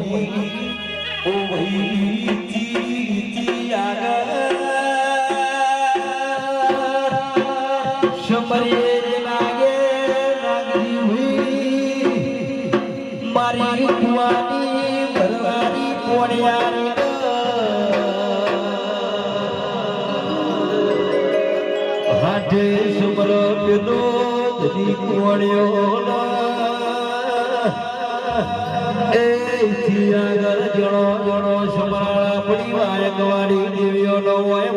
ઓ ભાઈ જી આગળ સમરે લાગે નાગરી હુઈ મારી કુવાની ભરવાની કોણિયારી હાથે સમરો પેલો જદી કોણિયો એ આગળ જણો જણો સંભાળા પડી વાય ગવાડી દેવીઓ નો હોય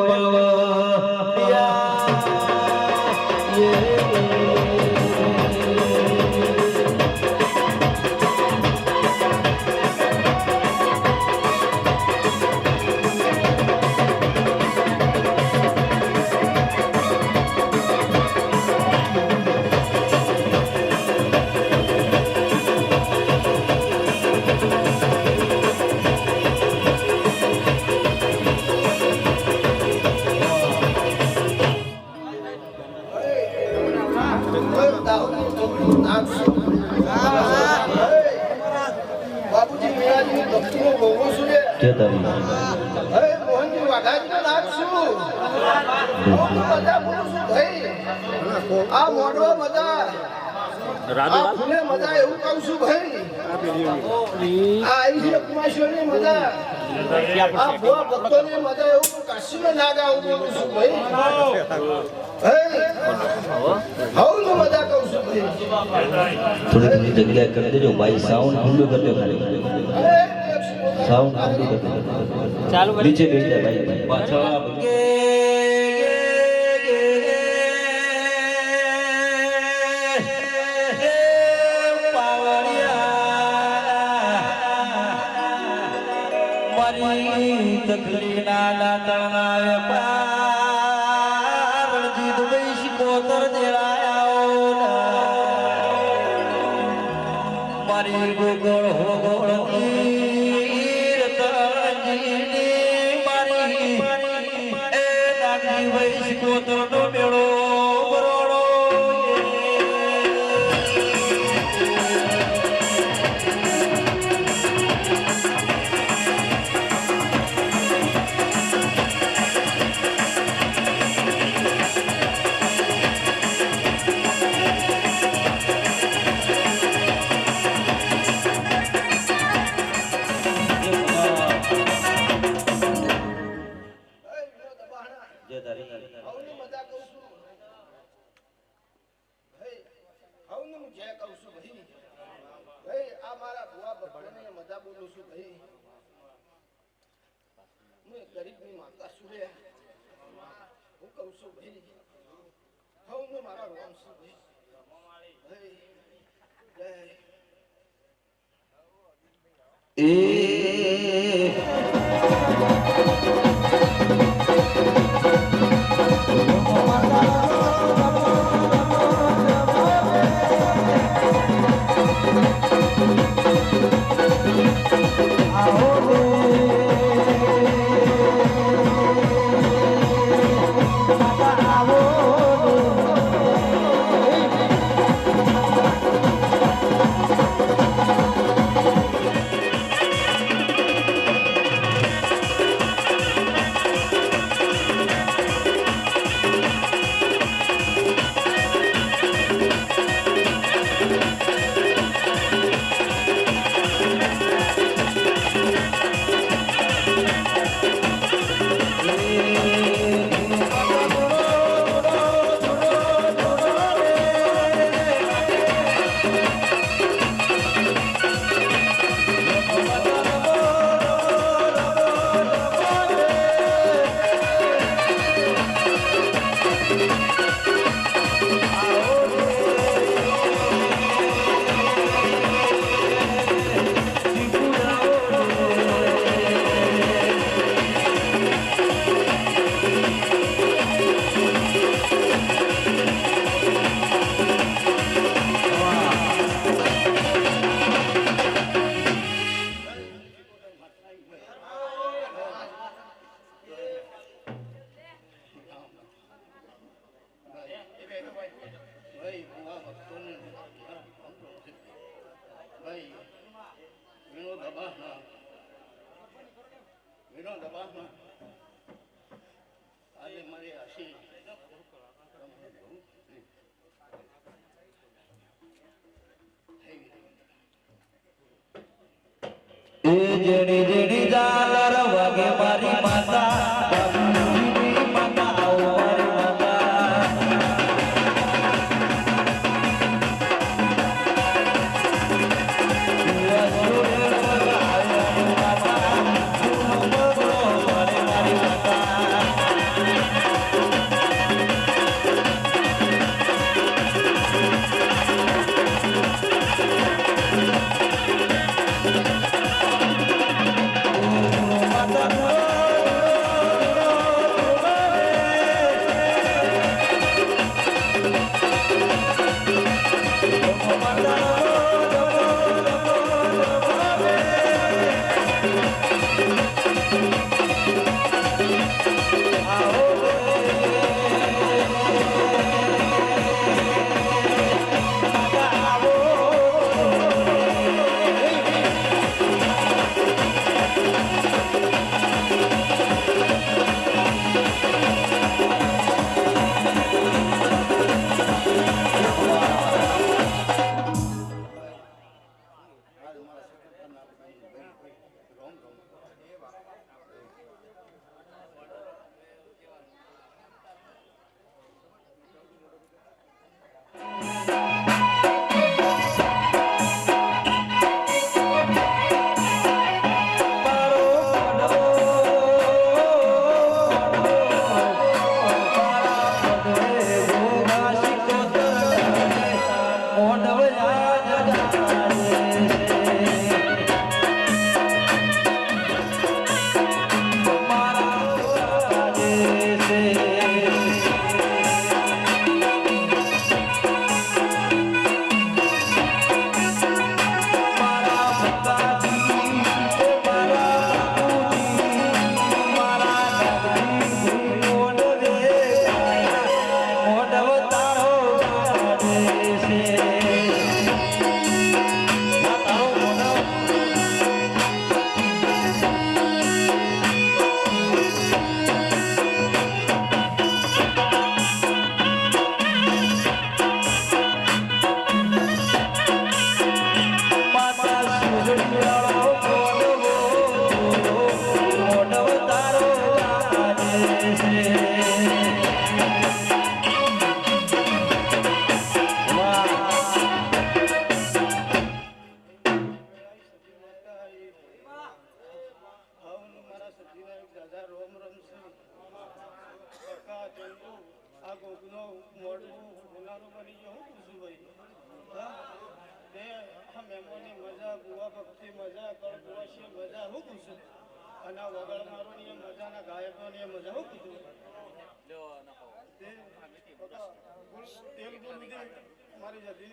પાવ મજા એવું કહું છું ભાઈ આ કુમાશોની મજા આ ભક્તોની મજા એવું કાશી ના ગાવું બોલું છું ભાઈ મજા કહું છું ભાઈ થોડી થોડી જગ્યા કરી દેજો ભાઈ સાઉન્ડ ઠંડુ કરજો ખાલી સાઉન્ડ ઠંડુ કરજો ચાલુ નીચે બેસી જાય ભાઈ પાછળ તકલી ના તણાવે પાર જીત વૈશ કોતર દેરાયા મારી ગોગળ હોગળ તણજીની મારી એ નાની વૈશ કોતર નો મેળો ગરીબની માતા સુરે હું કહું છું ભાઈ હું મારા રોમ છું ભાઈ વિનો દબાણમાં આજે મારી હસી એ જેડી જેડી ઝાલર વાગે મારી માતા બાપુજીની માતા આવો મારી મારી જતી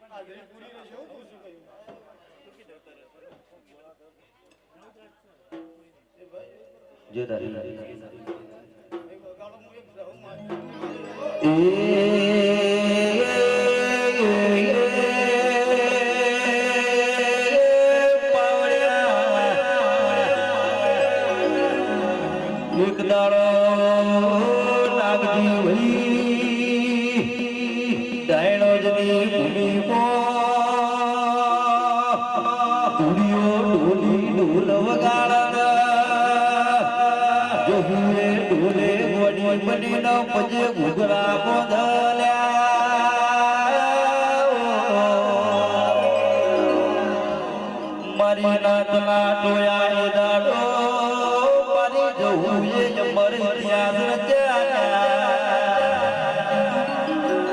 હાજરી પૂરી રહેશે હું પૂછું કહ્યું જો તારી વગાડો હું એક રહું મારી એક દાડો નાગજી વહી ડાયણો જની ભૂમિ પૂરીઓ ઢોલી ઢોલ વગાડન જોહુએ ઢોલે વડી બની ન પજે ઘૂઘરા બોધલ્યા મારી નાતના ટોયા એ દાડો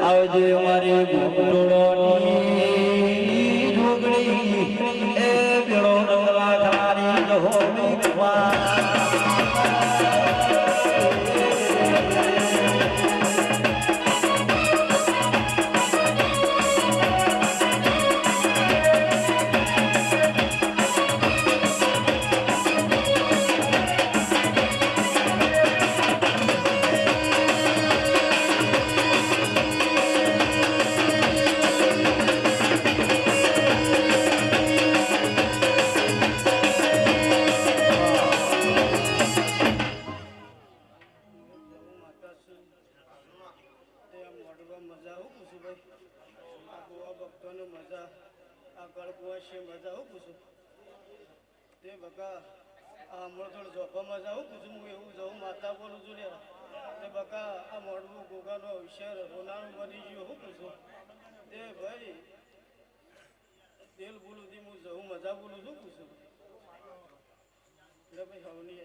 આવજે મારી ઘૂંટોની ઢોકળી એ પેલો રંગલા ખારી હોમી બકા આ મોડોડ જોફામાં જાઉં કુછ હું એવું જાઉં માતા બોલું છું લે તે બકા આ મોડવું ગોગાનો વિષય હોનાનું બની ગયું હું કુછ તે ભાઈ તેલ બોલું થી હું જાઉં મજા બોલું છું કુછ એટલે ભાઈ હવની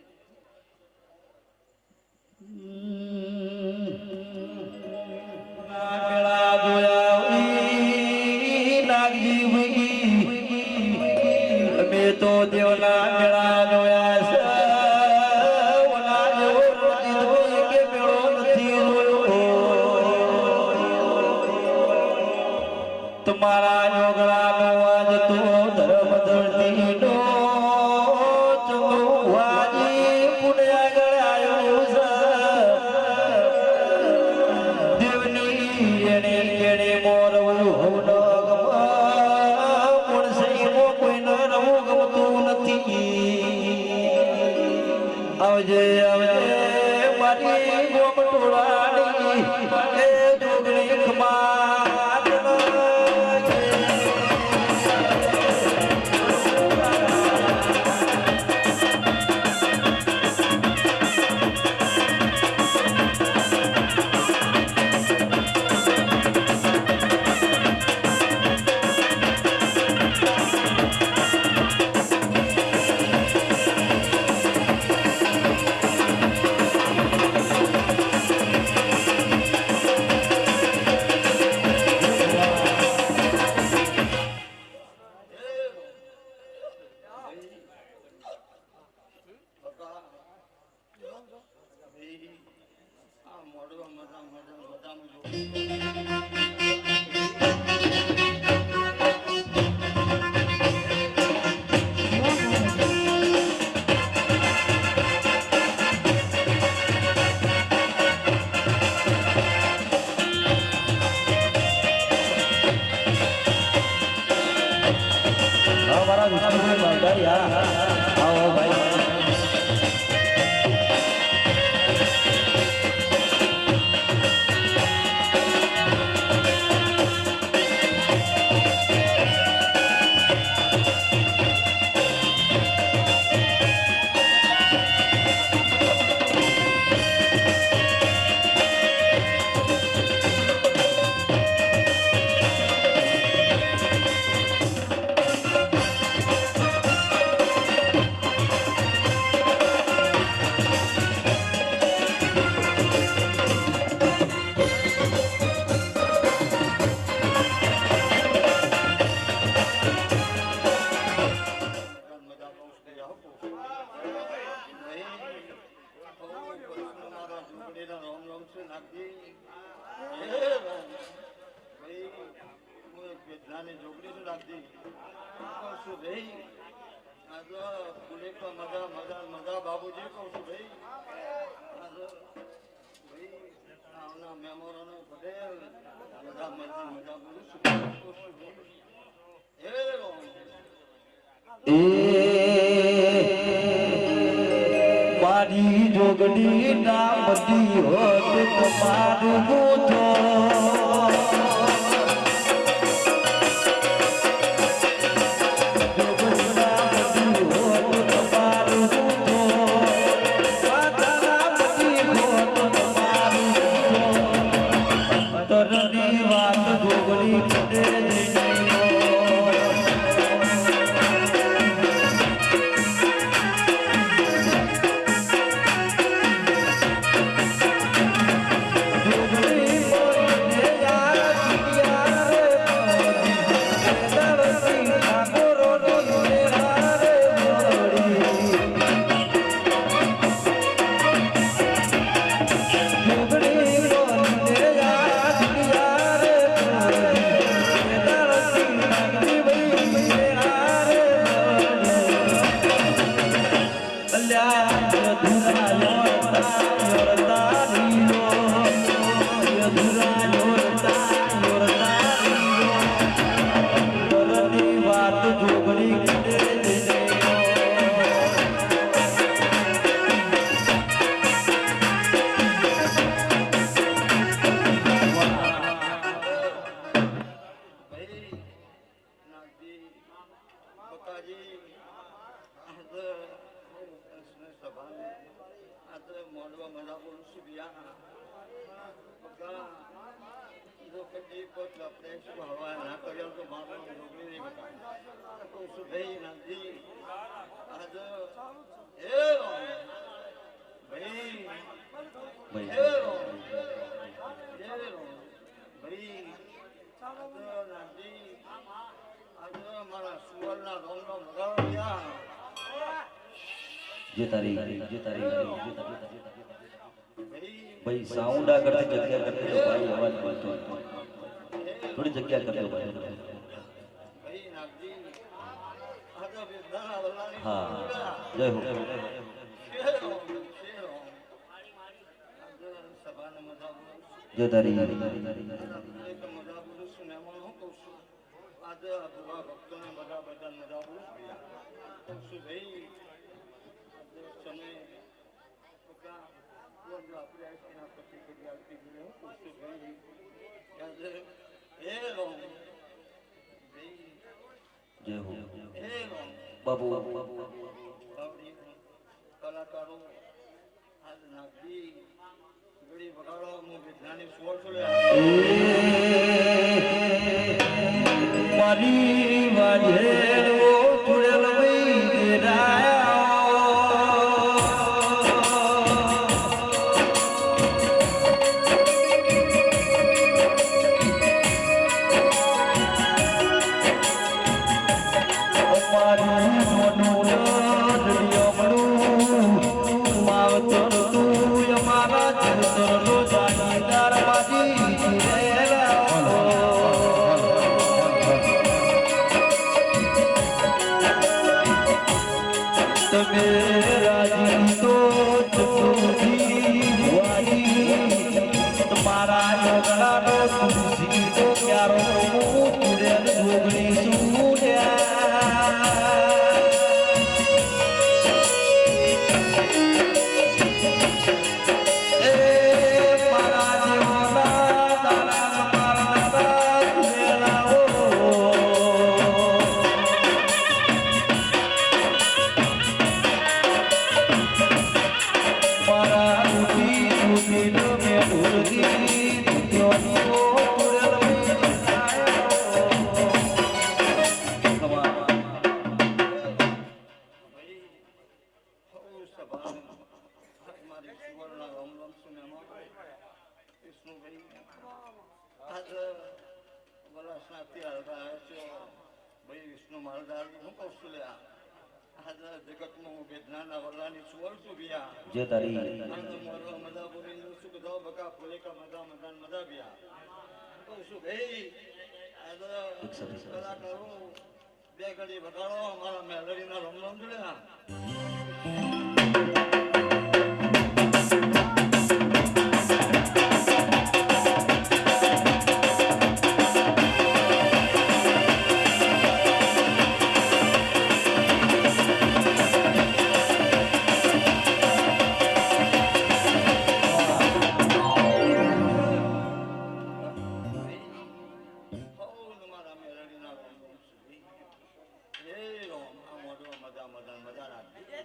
મેળા જોયા નાગજી અમે તો દેવના મેળા જોયા છે ઓલા જેવો દીધો કે મેળો નથી જોયો તમારા જોગળાનો આજ તો ધર્મ ધરતીનો ચંગુવાજી પુણ્ય આગળ આવ્યો છે મોરવું ન ગમા કોઈને રવું ગમતું નથી આવજે આવજે મારી ગોમટોળાની એ જોગણી ખમા મજા બાબુજી કહું છું ભાઈ આવના મહેમાનો પટેલ મજા મજા મજા બોલું છું મારી જોગડી ના બધી હોત તમારું ગોતો Thank you. મોડવા મજા બોલું છું બિયા બકા જો કદી પોત આપણે શું હવા ના કર્યો તો મારો રોગી નહીં બકા કહું છું ભાઈ નાજી આજ એ ભાઈ ભાઈ ભાઈ નાજી આજ મારા સુવરના રોમનો મગાવો યા જે તારી ભાઈ સાઉન્ડ આગળ જગ્યા કરજો ભાઈ અવાજ બોલતો થોડી જગ્યા કરજો ભાઈ હા જય હો જય તારી આજે ભગવા ભક્તોને બધા મજા બોલું શું ભાઈ સમય આપણે એના પછી કરી આવતી જય હો બાબુ કલાકારો આજ નાગજી ગળી વગાડો હું વિજ્ઞાની સ્વર છું મારી વાજેલો ચુડેલ વઈ તમે રાજી તો તમારા યોગડાનો તુલસી તો ક્યારો તુરેલ જોગણી સુડ્યા વિષ્ણુ માલદાર હું કહું છું જગતમાં હું વેદનાના વલ્લાની સ્વર છું બિયા જે તારી મજા બોલી શું કદો બકા ફૂલે કા મજા મજા મજા બિયા કહું છું ભાઈ કલાકારો બે ઘડી વગાડો અમારા મેલડીના રમ રમ જોડ્યા મજા રાખી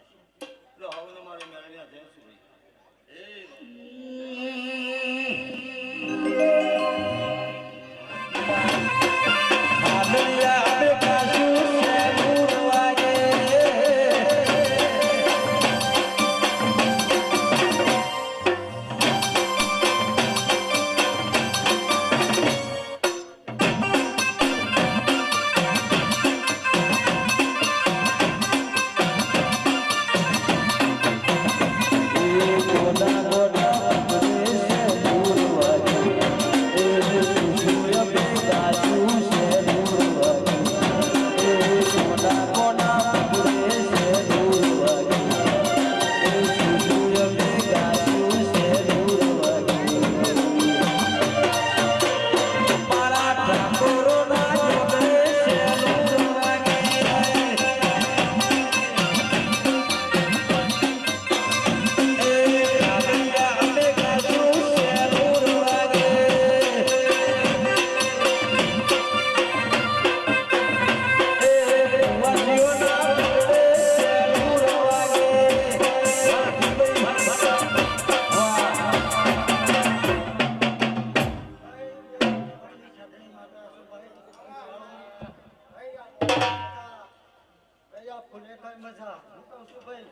કહું છું ભાઈ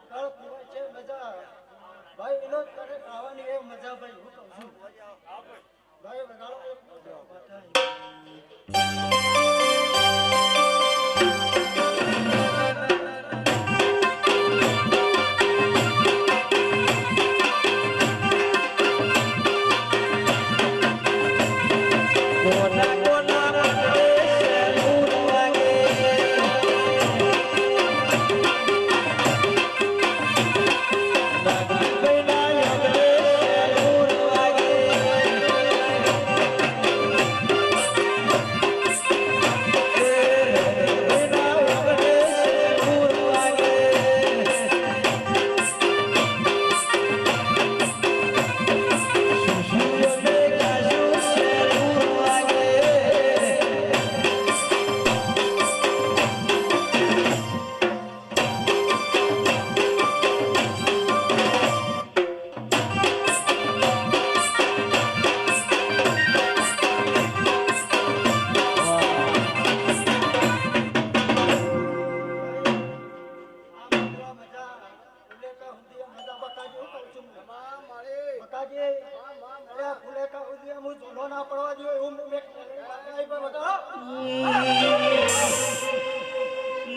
કાળ પીવાય છે મજા ભાઈ વિનોદ કરે ખાવાની એ મજા ભાઈ હું કહું છું ભાઈ વગાડો એક મજા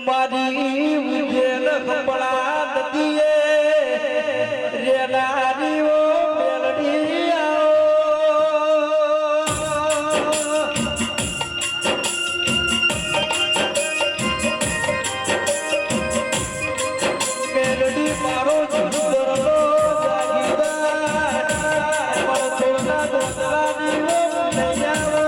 મારી ઉજેલ કપડા નદીએ રેલારીઓ મેલડી આવો મેલડી મારો જુદરનો જાગીદાર પણ થોડા દોતરાની લઈ આવો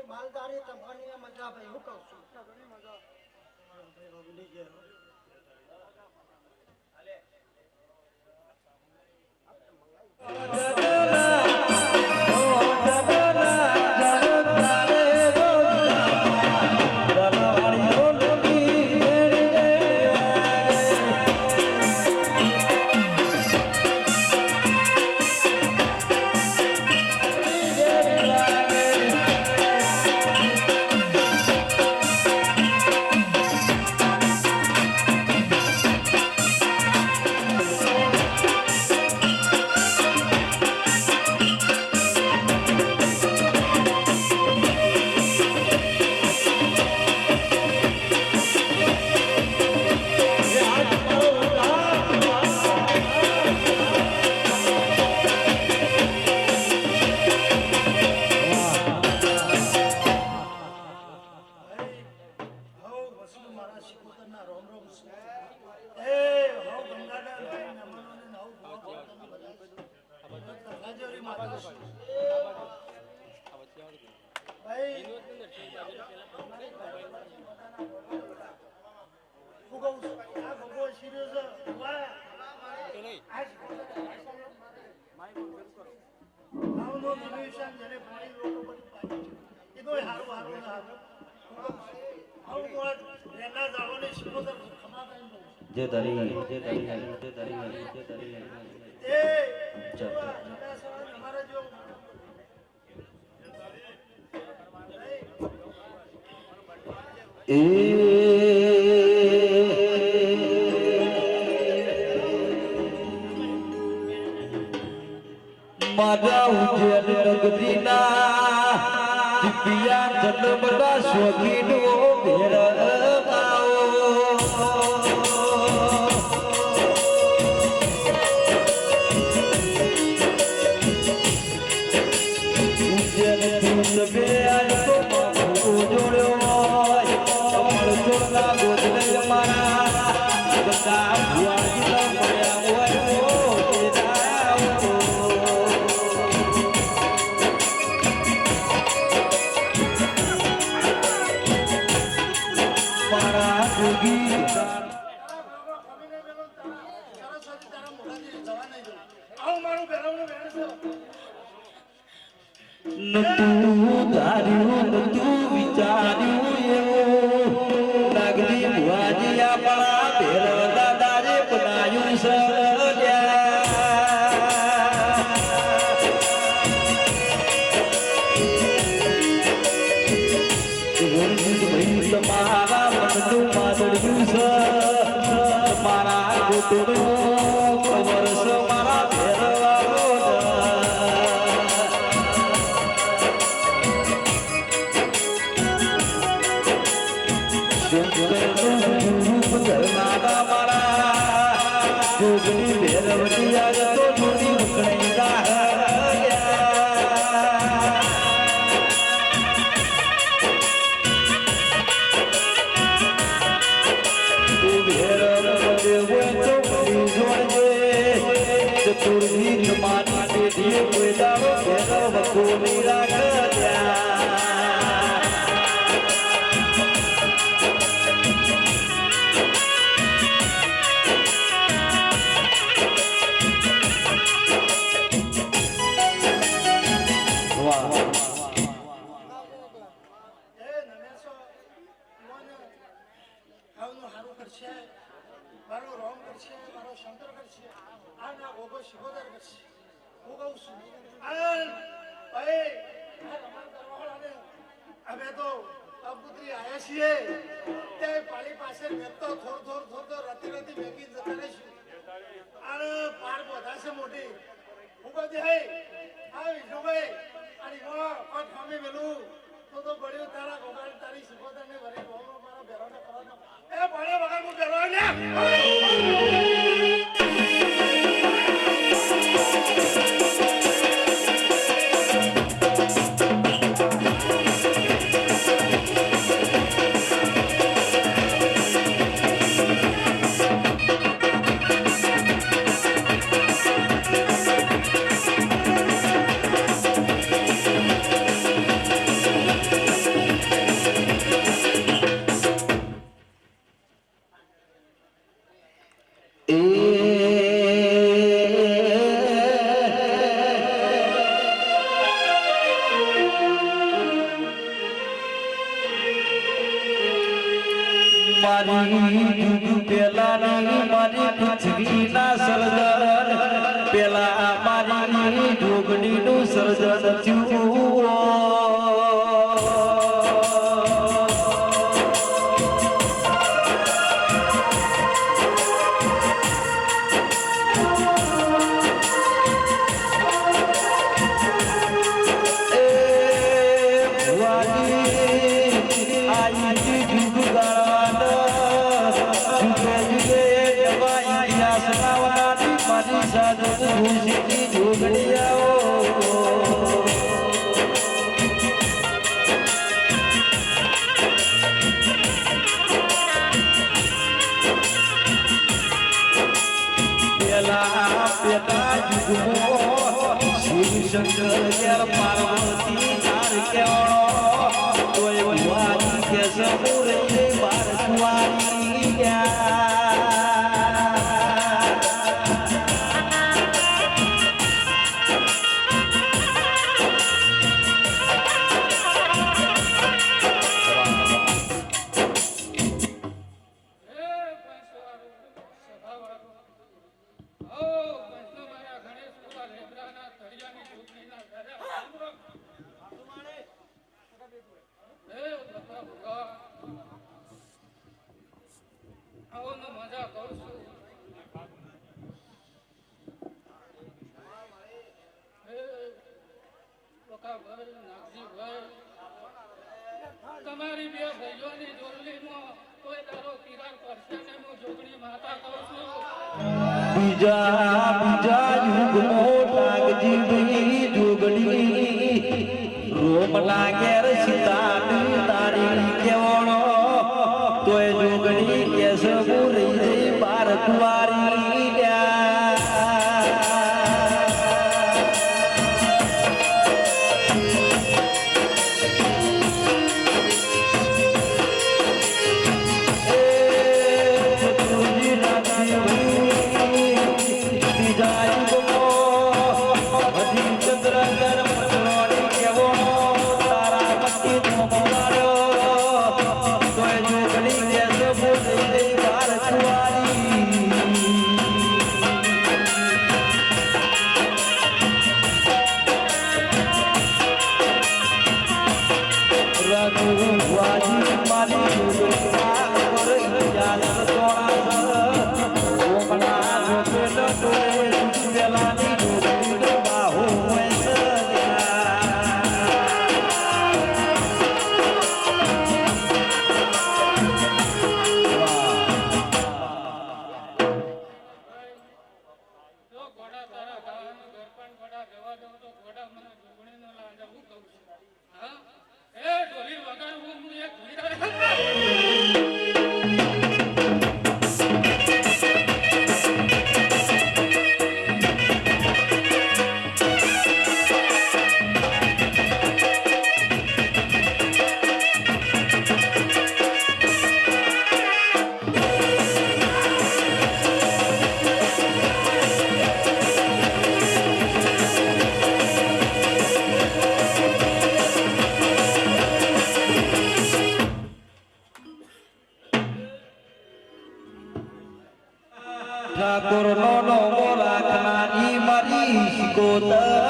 માલદારી તમારી મજા ભાઈ હું કહું છું જીવીશન જેને પાણી લોકો બધું પાણી એ તો હારું હારું ના હારું આવું કોણ રેના જાળોની શિકોતર ખમા કરીને દઉં જે તારી એ ચાલ તમારા જો મારા ઉજ્જૈન નગરીના દિવ્યા જન્મના શોખીનો ભેરવાઓ ઉજ્જૈન તુલબે આજ તો માથું જોડ્યો હોય અમર જોડના ગોદલે મારા બધા ભુવાજી મળ્યા હોય મારા જોગી સરસ્વતી તારા મોઢાથી જવા નહીં દઉં આવું મારું બેરાવનું બેન છે નતું ધાર્યું નતું વિચાર્યું એવું નાગરી ભુવાજી આપણા ભેરવ દાદાએ બનાયું છે તમારા મનનું માદળ્યું છે મારા ગોટનું ખબર છે મારા ભેરવાનો ધરનારા મારા જોગણી ભેરવટી આજ તો જોડી ઉકળી ચતુર્થી માની પેઢી કોઈ દાડો ભેરવ કોની રાખ્યા મારો રોમ કરશે મારો શંકર કરશે આ ના ગોગો શિકોદર કરશે હું કહું છું ભાઈ રમણ કરવાવાળાને અમે તો અબુત્રી આવ્યા છીએ તે પાણી પાસે વેચતો થોર રાતી ભેગી જતા રહીશું અને પાર બધા છે મોટી હું કહું હે આ વિષ્ણુભાઈ અને કોઈ ખામી મેલું તો બળ્યું તારા ગોગાલ તારી શિકોદર ને ભરી મારા બેરોને કરવાનો એ પાણી વગર હું બેરો ને મારી જુગ પેલાની મારી પૃથ્વીના સર્જન પેલા મારી જોગણીનું સર્જન થયું શંકર પાર્વતી તાર કેવણો કોઈ ભુવાજી કે સમુરે બાર કુવારી ગયા તમારી બે ભાઈઓની જોડણીમાં કોઈ તારો કિરાર કરશે ને હું જોગણી માતા કહું છું. બીજા યુગનો લાગજી ભાઈ જોગડી રોમ લાગે રે સીતાની તારી કેવણો તોય જોગડી કેસ રહી રહી બાર કુવારી જો ઘોડા તારા ખાવાનું ઘરપણ ઘોડા જવા દઉં તો ઘોડા મને જોગણીનો લાજ હું કહું છું. હા એ ઢોલી વગર હું એક ભીડા ઠાકોર નો રાખનારી મારી શિકોતરા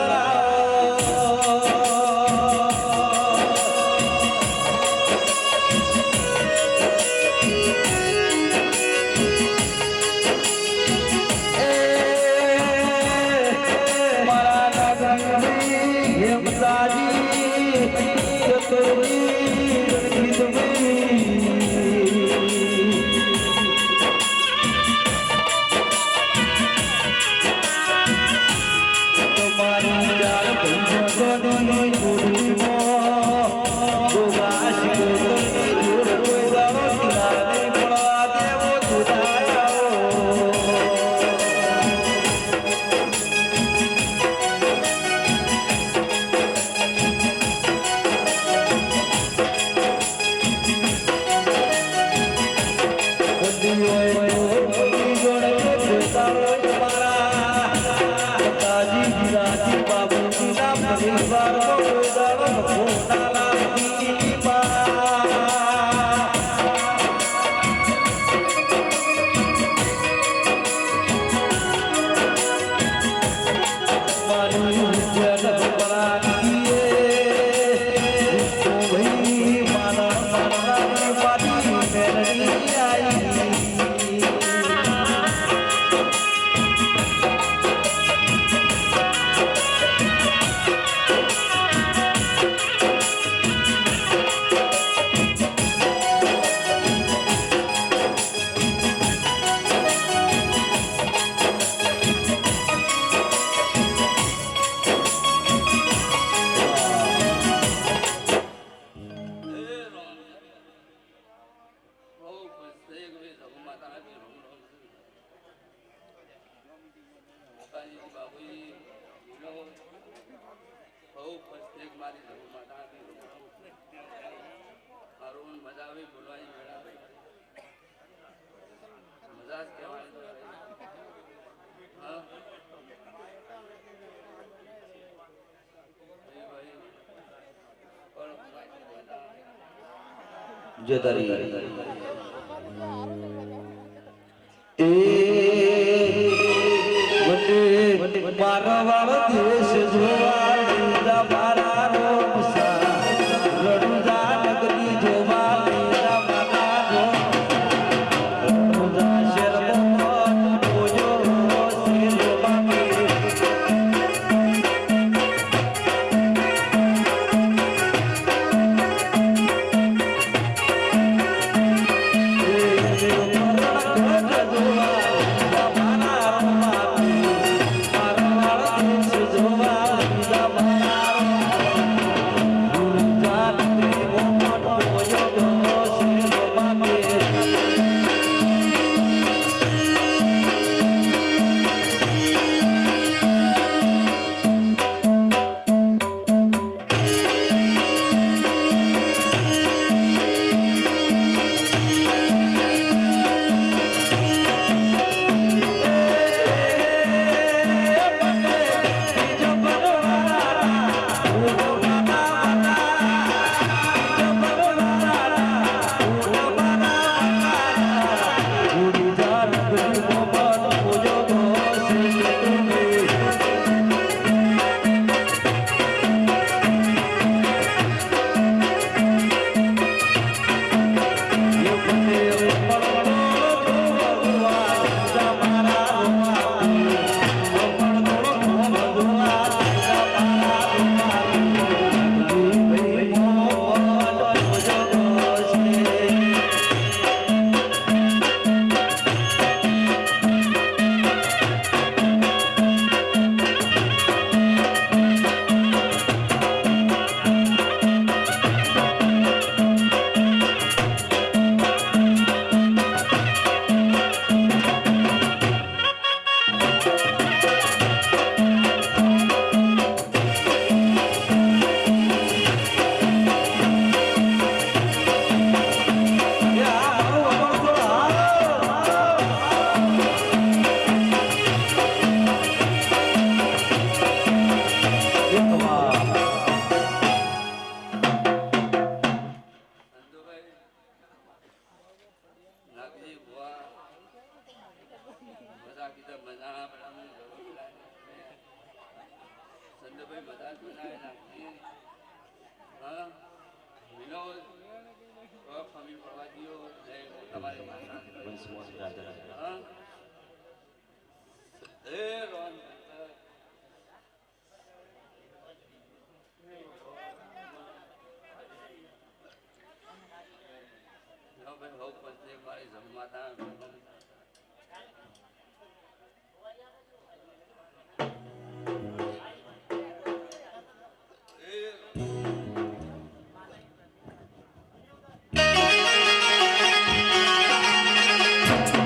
મારા નગરી હેમદાજી જતારી એ વંદે મારા વાળા દેશ જોવા લીધા મારા રોમસા રણુજા નગરી જોવા લીધા મારા રણુજા શેરમાં જોયો શેર બાકી મોજ રાધે રાધે. હા એ રોન ભાઈ હવ પછી મારી જમવાના